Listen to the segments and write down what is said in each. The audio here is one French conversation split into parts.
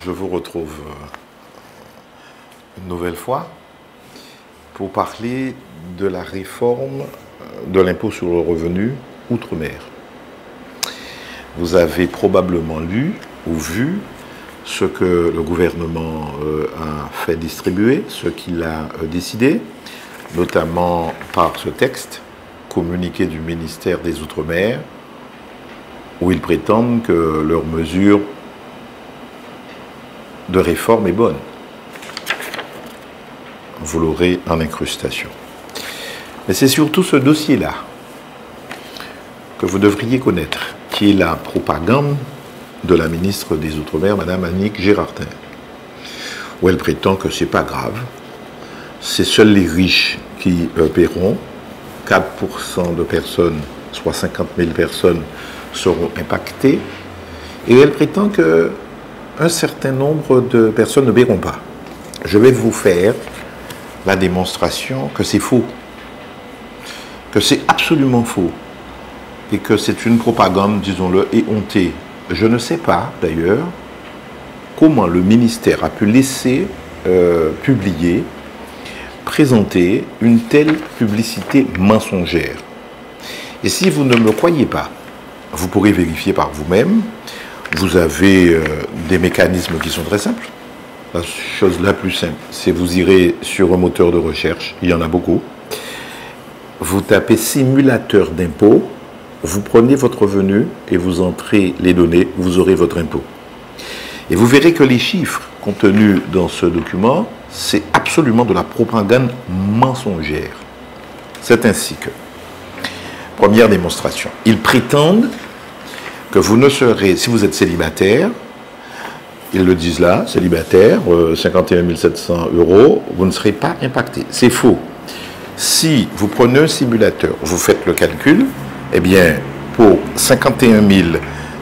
je vous retrouve une nouvelle fois pour parler de la réforme de l'impôt sur le revenu outre-mer. Vous avez probablement lu ou vu ce que le gouvernement a fait distribuer, ce qu'il a décidé, notamment par ce texte communiqué du ministère des Outre-mer, où ils prétendent que leur mesure de réforme est bonne. Vous l'aurez en incrustation. Mais c'est surtout ce dossier-là que vous devriez connaître, qui est la propagande de la ministre des Outre-mer, Mme Annick Girardin, où elle prétend que ce n'est pas grave, c'est seuls les riches qui paieront, 4% de personnes, soit 50 000 personnes, seront impactées, et elle prétend qu'un certain nombre de personnes ne paieront pas. Je vais vous faire la démonstration que c'est faux, que c'est absolument faux, et que c'est une propagande, disons-le, éhontée. Je ne sais pas, d'ailleurs, comment le ministère a pu laisser publier, présenter une telle publicité mensongère. Et si vous ne me croyez pas, vous pourrez vérifier par vous-même. Vous avez des mécanismes qui sont très simples. La chose la plus simple, c'est vous irez sur un moteur de recherche, il y en a beaucoup. Vous tapez simulateur d'impôt, vous prenez votre revenu et vous entrez les données, vous aurez votre impôt. Et vous verrez que les chiffres contenus dans ce document, c'est absolument de la propagande mensongère. C'est ainsi que, première démonstration, ils prétendent que vous ne serez, si vous êtes célibataire, ils le disent là, célibataire, 51 700 €, vous ne serez pas impacté. C'est faux. Si vous prenez un simulateur, vous faites le calcul, eh bien, pour 51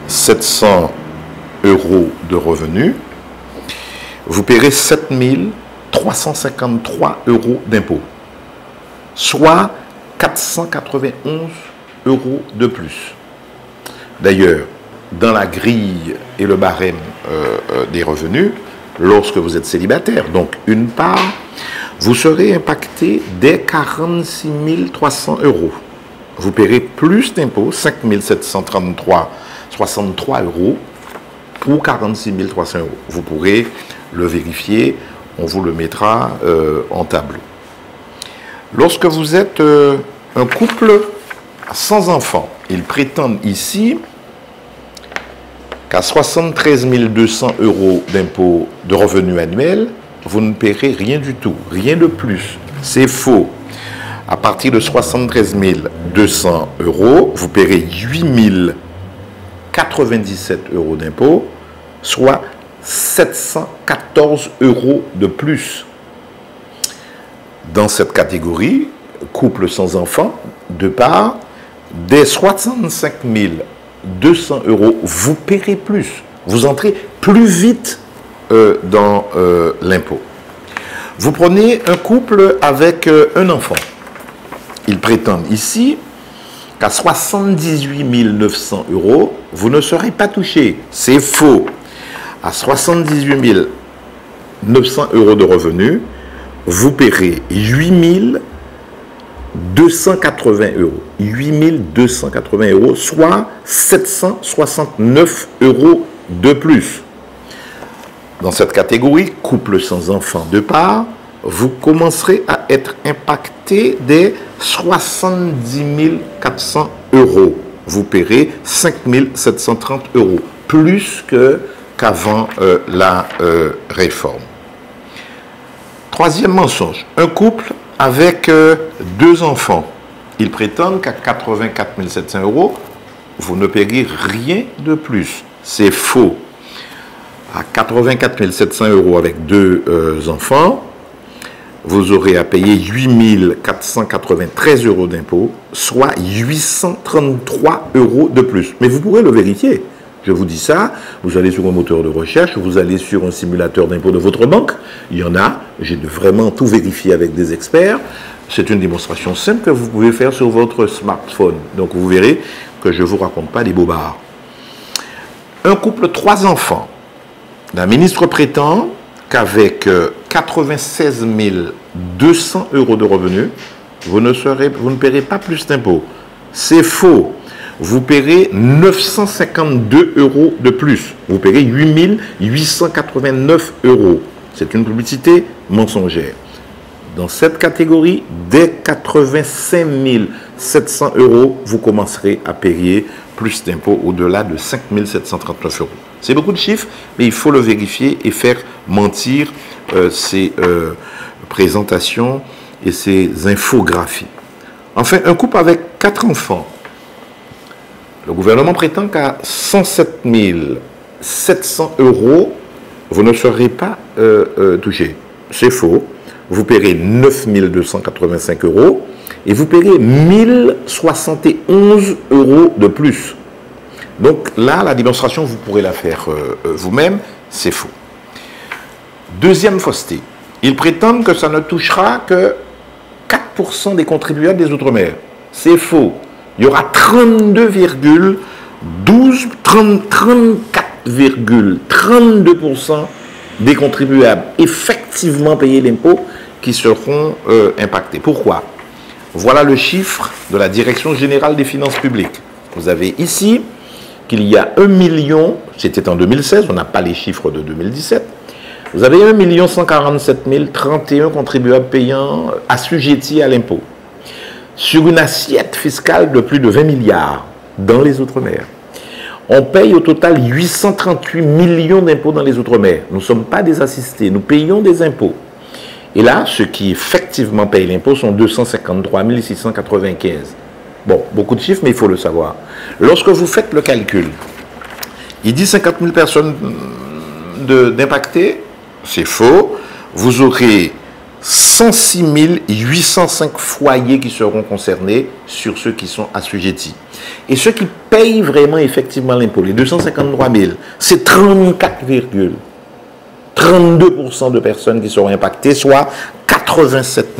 700 € de revenus, vous paierez 7 353 € d'impôts, soit 491 € de plus. D'ailleurs, dans la grille et le barème des revenus, lorsque vous êtes célibataire, donc une part, vous serez impacté dès 46 300 €. Vous paierez plus d'impôts, 5 733,63 € pour 46 300 €. Vous pourrez le vérifier, on vous le mettra en tableau. Lorsque vous êtes un couple sans enfants, ils prétendent ici qu'à 73 200 € d'impôt de revenus annuels, vous ne paierez rien du tout, rien de plus. C'est faux. À partir de 73 200 €, vous paierez 8 097 € d'impôt, soit 714 € de plus. Dans cette catégorie, couple sans enfants, de part, dès 65 200 €, vous paierez plus. Vous entrez plus vite dans l'impôt. Vous prenez un couple avec un enfant. Ils prétendent ici qu'à 78 900 €, vous ne serez pas touché. C'est faux. À 78 900 € de revenus, vous paierez 8 280 €. 8 280 €, soit 769 € de plus. Dans cette catégorie, couple sans enfant de part, vous commencerez à être impacté dès 70 400 €. Vous paierez 5 730 €, plus qu'avant la réforme. Troisième mensonge, un couple avec deux enfants. Ils prétendent qu'à 84 700 €, vous ne paierez rien de plus. C'est faux. À 84 700 € avec deux enfants, vous aurez à payer 8 493 € d'impôts, soit 833 € de plus. Mais vous pourrez le vérifier. Je vous dis ça, vous allez sur un moteur de recherche, vous allez sur un simulateur d'impôt de votre banque. Il y en a, j'ai vraiment tout vérifié avec des experts. C'est une démonstration simple que vous pouvez faire sur votre smartphone. Donc vous verrez que je ne vous raconte pas des bobards. Un couple, 3 enfants, La ministre prétend qu'avec 96 200 euros de revenus, vous ne paierez pas plus d'impôts. C'est faux. Vous paierez 952 euros de plus. Vous paierez 8 889 euros. C'est une publicité mensongère. Dans cette catégorie, dès 85 700 euros, vous commencerez à payer plus d'impôts au-delà de 5 739 euros. C'est beaucoup de chiffres, mais il faut le vérifier et faire mentir ces présentations et ces infographies. Enfin, un couple avec 4 enfants. Le gouvernement prétend qu'à 107 700 euros, vous ne serez pas touché. C'est faux. Vous paierez 9 285 euros et vous paierez 1071 euros de plus. Donc là, la démonstration, vous pourrez la faire vous-même. C'est faux. Deuxième fausseté. Ils prétendent que ça ne touchera que 4% des contribuables des Outre-mer. C'est faux. Il y aura 34,32% des contribuables effectivement payés l'impôt qui seront impactés. Pourquoi? Voilà le chiffre de la Direction générale des finances publiques. Vous avez ici qu'il y a 1 million, c'était en 2016, on n'a pas les chiffres de 2017, vous avez 1 147 031 contribuables payants assujettis à l'impôt, sur une assiette fiscale de plus de 20 milliards dans les Outre-mer. On paye au total 838 millions d'impôts dans les Outre-mer. Nous ne sommes pas des assistés, nous payons des impôts. Et là, ceux qui effectivement payent l'impôt sont 253 695. Bon, beaucoup de chiffres, mais il faut le savoir. Lorsque vous faites le calcul, il dit 50 000 personnes d'impactées, c'est faux. Vous aurez 106 805 foyers qui seront concernés sur ceux qui sont assujettis. Et ceux qui payent vraiment effectivement l'impôt, les 253 000, c'est 34,32% de personnes qui seront impactées, soit 87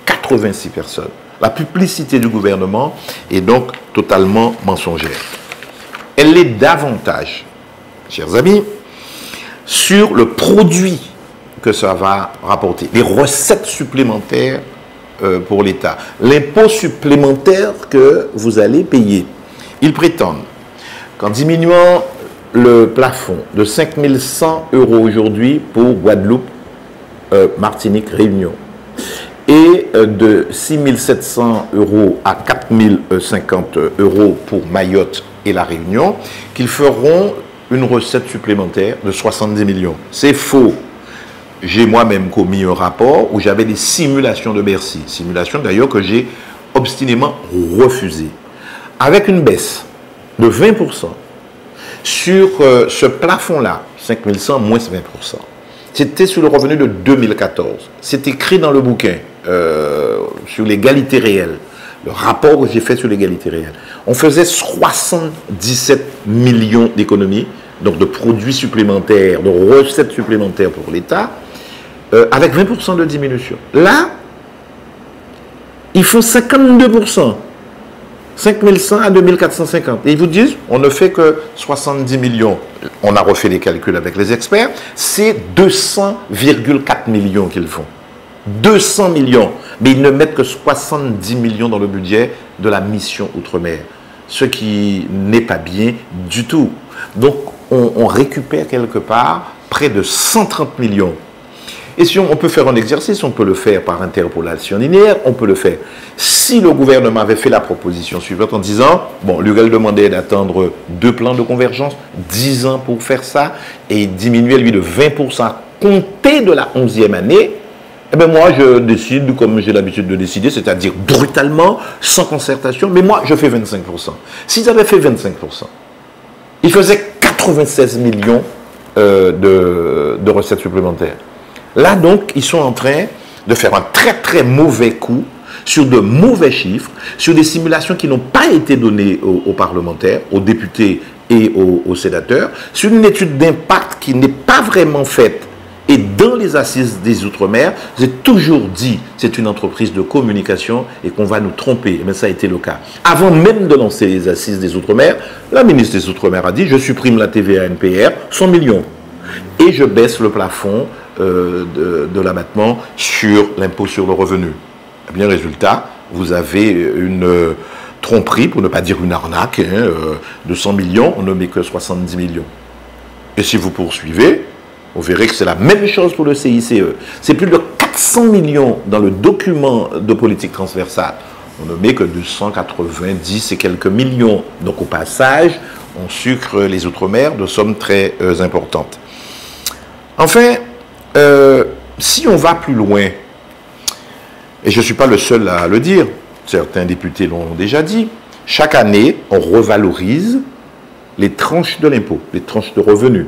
086 personnes. La publicité du gouvernement est donc totalement mensongère. Elle l'est davantage, chers amis, sur le produit que ça va rapporter, les recettes supplémentaires pour l'État, l'impôt supplémentaire que vous allez payer. Ils prétendent qu'en diminuant le plafond de 5 100 euros aujourd'hui pour Guadeloupe, Martinique, Réunion, et de 6 700 euros à 4 050 euros pour Mayotte et la Réunion, qu'ils feront une recette supplémentaire de 70 millions. C'est faux. J'ai moi-même commis un rapport où j'avais des simulations de Bercy. Simulations d'ailleurs que j'ai obstinément refusées. Avec une baisse de 20% sur ce plafond-là, 5 100 moins 20%. C'était sur le revenu de 2014. C'est écrit dans le bouquin sur l'égalité réelle. Le rapport que j'ai fait sur l'égalité réelle. On faisait 77 millions d'économies, donc de produits supplémentaires, de recettes supplémentaires pour l'État, avec 20% de diminution. Là, ils font 52%. 5100 à 2450. Et ils vous disent, on ne fait que 70 millions. On a refait les calculs avec les experts. C'est 200,4 millions qu'ils font. 200 millions. Mais ils ne mettent que 70 millions dans le budget de la mission Outre-mer. Ce qui n'est pas bien du tout. Donc, on récupère quelque part près de 130 millions. Et si on peut faire un exercice, on peut le faire par interpolation linéaire, on peut le faire. Si le gouvernement avait fait la proposition suivante en disant, bon, l'URL demandait d'attendre 2 plans de convergence, 10 ans pour faire ça, et diminuer lui de 20% à compter de la 11e année, eh bien moi je décide comme j'ai l'habitude de décider, c'est-à-dire brutalement, sans concertation, mais moi je fais 25%. S'ils avaient fait 25%, ils faisaient 96 millions de recettes supplémentaires. Là, donc, ils sont en train de faire un très, très mauvais coup sur de mauvais chiffres, sur des simulations qui n'ont pas été données aux parlementaires, aux députés et aux sénateurs, sur une étude d'impact qui n'est pas vraiment faite. Et dans les assises des Outre-mer, j'ai toujours dit c'est une entreprise de communication et qu'on va nous tromper. Mais ça a été le cas. Avant même de lancer les assises des Outre-mer, la ministre des Outre-mer a dit je supprime la TVA NPR, 100 millions. et je baisse le plafond de l'abattement sur l'impôt sur le revenu. Eh bien, résultat, vous avez une tromperie, pour ne pas dire une arnaque, de 100 millions, on ne met que 70 millions. Et si vous poursuivez, vous verrez que c'est la même chose pour le CICE. C'est plus de 400 millions dans le document de politique transversale. On ne met que 290 et quelques millions. Donc au passage, on sucre les Outre-mer de sommes très importantes. Enfin, si on va plus loin, et je ne suis pas le seul à le dire, certains députés l'ont déjà dit, chaque année, on revalorise les tranches de l'impôt, les tranches de revenus.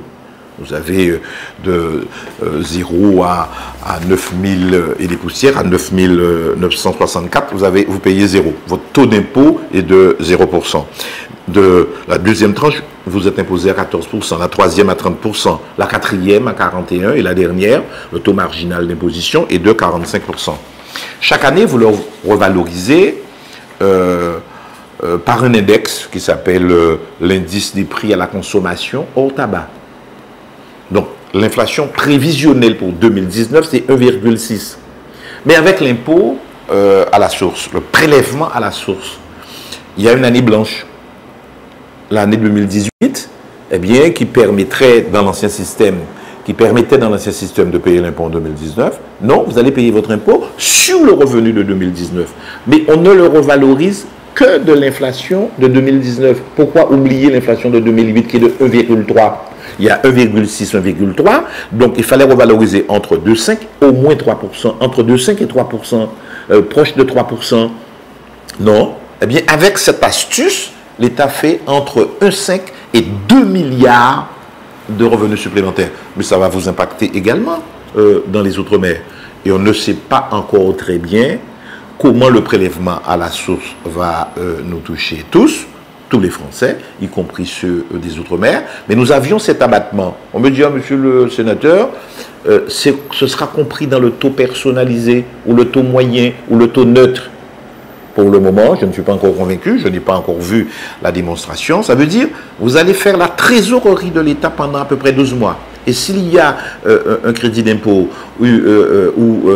Vous avez de 0 à 9 000 et des poussières, à 9 964, vous payez 0. Votre taux d'impôt est de 0%. De la deuxième tranche, vous êtes imposé à 14%, la troisième à 30%, la quatrième à 41% et la dernière, le taux marginal d'imposition est de 45%. Chaque année, vous le revalorisez par un index qui s'appelle l'indice des prix à la consommation hors tabac. Donc, l'inflation prévisionnelle pour 2019, c'est 1,6. Mais avec l'impôt à la source, le prélèvement à la source, il y a une année blanche. L'année 2018, eh bien, qui permettait dans l'ancien système de payer l'impôt en 2019. Non, vous allez payer votre impôt sur le revenu de 2019. Mais on ne le revalorise que de l'inflation de 2019. Pourquoi oublier l'inflation de 2008 qui est de 1,3? Il y a 1,6, 1,3. Donc, il fallait revaloriser entre 2,5 au moins 3%. Entre 2,5 et 3%, proche de 3%. Non. Eh bien, avec cette astuce, l'État fait entre 1,5 et 2 milliards de revenus supplémentaires. Mais ça va vous impacter également dans les Outre-mer. Et on ne sait pas encore très bien comment le prélèvement à la source va nous toucher tous les Français, y compris ceux des Outre-mer. Mais nous avions cet abattement. On me dit, monsieur le sénateur, ce sera compris dans le taux personnalisé, ou le taux moyen, ou le taux neutre. Pour le moment, je ne suis pas encore convaincu, je n'ai pas encore vu la démonstration. Ça veut dire, vous allez faire la trésorerie de l'État pendant à peu près 12 mois. Et s'il y a un crédit d'impôt ou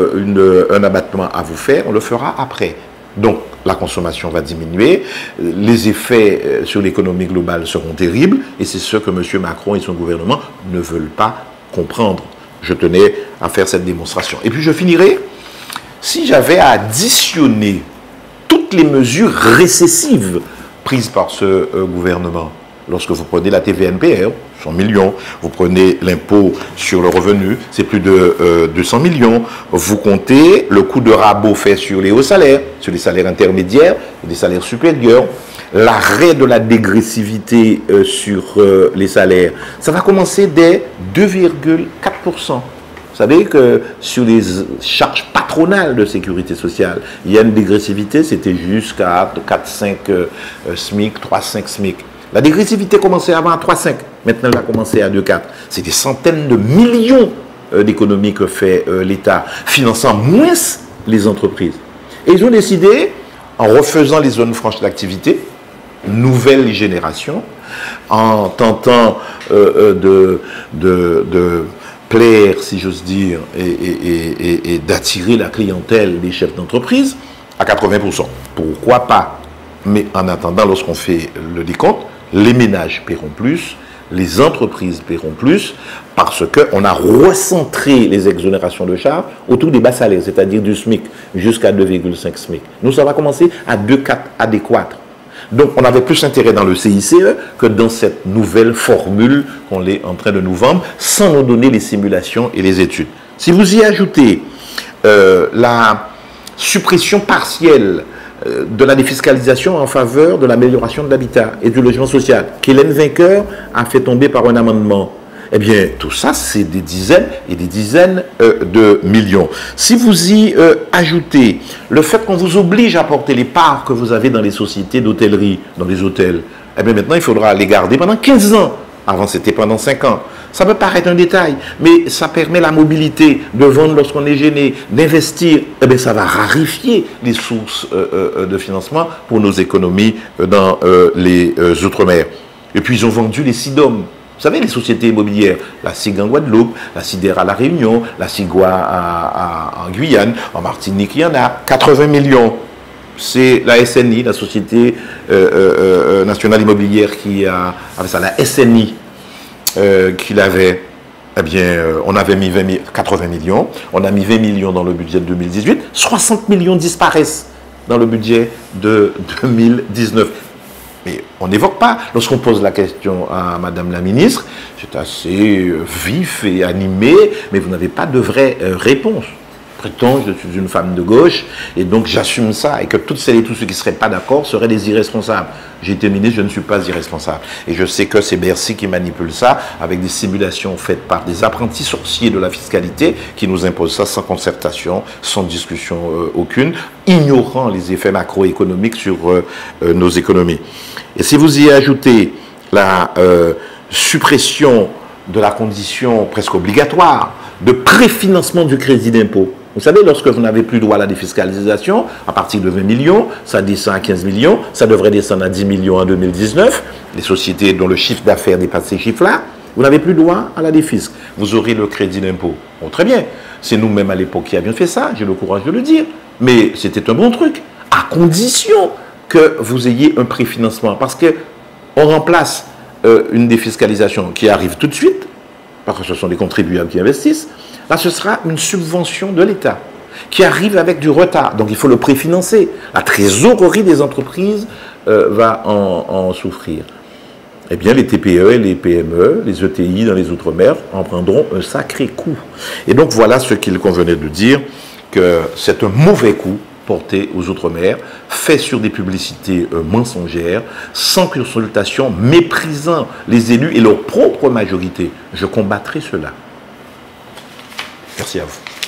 un abattement à vous faire, on le fera après. Donc, la consommation va diminuer, les effets sur l'économie globale seront terribles, et c'est ce que M. Macron et son gouvernement ne veulent pas comprendre. Je tenais à faire cette démonstration. Et puis je finirai, si j'avais à additionner toutes les mesures récessives prises par ce gouvernement. Lorsque vous prenez la TVNPR, 100 millions, vous prenez l'impôt sur le revenu, c'est plus de 200 millions. Vous comptez le coût de rabot fait sur les hauts salaires, sur les salaires intermédiaires et les salaires supérieurs, l'arrêt de la dégressivité sur les salaires. Ça va commencer dès 2,4%. Vous savez que sur les charges patronales de sécurité sociale, il y a une dégressivité, c'était jusqu'à 4,5 SMIC, 3,5 SMIC. La dégressivité commençait avant à 3,5, maintenant elle a commencé à 2,4. C'est des centaines de millions d'économies que fait l'État, finançant moins les entreprises. Et ils ont décidé, en refaisant les zones franches d'activité, nouvelle génération, en tentant de plaire, si j'ose dire, et d'attirer la clientèle des chefs d'entreprise à 80%. Pourquoi pas? Mais en attendant, lorsqu'on fait le décompte, les ménages paieront plus, les entreprises paieront plus, parce qu'on a recentré les exonérations de charges autour des bas salaires, c'est-à-dire du SMIC jusqu'à 2,5 SMIC. Nous, ça va commencer à 2,4 adéquats. Donc, on avait plus intérêt dans le CICE que dans cette nouvelle formule qu'on est en train de nous vendre, sans nous donner les simulations et les études. Si vous y ajoutez la suppression partielle de la défiscalisation en faveur de l'amélioration de l'habitat et du logement social, qu'Hélène Vainqueur a fait tomber par un amendement, eh bien, tout ça, c'est des dizaines et des dizaines de millions. Si vous y ajoutez le fait qu'on vous oblige à porter les parts que vous avez dans les sociétés d'hôtellerie, dans les hôtels, eh bien, maintenant, il faudra les garder pendant 15 ans. Avant, c'était pendant 5 ans. Ça peut paraître un détail, mais ça permet la mobilité, de vendre lorsqu'on est gêné, d'investir. Eh bien, ça va raréfier les sources de financement pour nos économies dans les Outre-mer. Et puis, ils ont vendu les SIDOM. Vous savez, les sociétés immobilières, la SIG en Guadeloupe, la CIDER à La Réunion, la SIGUA en Guyane, en Martinique, il y en a 80 millions. C'est la SNI, la Société Nationale Immobilière qui a fait ça, la SNI qui l'avait. Eh bien, on avait mis 80 millions, on a mis 20 millions dans le budget de 2018, 60 millions disparaissent dans le budget de 2019. Mais on n'évoque pas, lorsqu'on pose la question à Madame la ministre, c'est assez vif et animé, mais vous n'avez pas de vraie réponse. Prétend, je suis une femme de gauche, et donc j'assume ça, et que toutes celles et tous ceux qui ne seraient pas d'accord seraient des irresponsables. J'ai été ministre, je ne suis pas irresponsable. Et je sais que c'est Bercy qui manipule ça, avec des simulations faites par des apprentis sorciers de la fiscalité, qui nous imposent ça sans concertation, sans discussion aucune, ignorant les effets macroéconomiques sur nos économies. Et si vous y ajoutez la suppression de la condition presque obligatoire de préfinancement du crédit d'impôt. Vous savez, lorsque vous n'avez plus droit à la défiscalisation, à partir de 20 millions, ça descend à 15 millions, ça devrait descendre à 10 millions en 2019. Les sociétés dont le chiffre d'affaires dépasse ces chiffres-là, vous n'avez plus droit à la défisc. Vous aurez le crédit d'impôt. Bon, très bien. C'est nous-mêmes à l'époque qui avions fait ça, j'ai le courage de le dire. Mais c'était un bon truc, à condition que vous ayez un préfinancement. Parce qu'on remplace une défiscalisation qui arrive tout de suite, parce que ce sont les contribuables qui investissent. Là, ce sera une subvention de l'État qui arrive avec du retard. Donc, il faut le préfinancer. La trésorerie des entreprises va en souffrir. Eh bien, les TPE et les PME, les ETI dans les Outre-mer en prendront un sacré coup. Et donc, voilà ce qu'il convenait de dire, que c'est un mauvais coup porté aux Outre-mer, fait sur des publicités mensongères, sans consultation, méprisant les élus et leur propre majorité. Je combattrai cela. Merci à vous.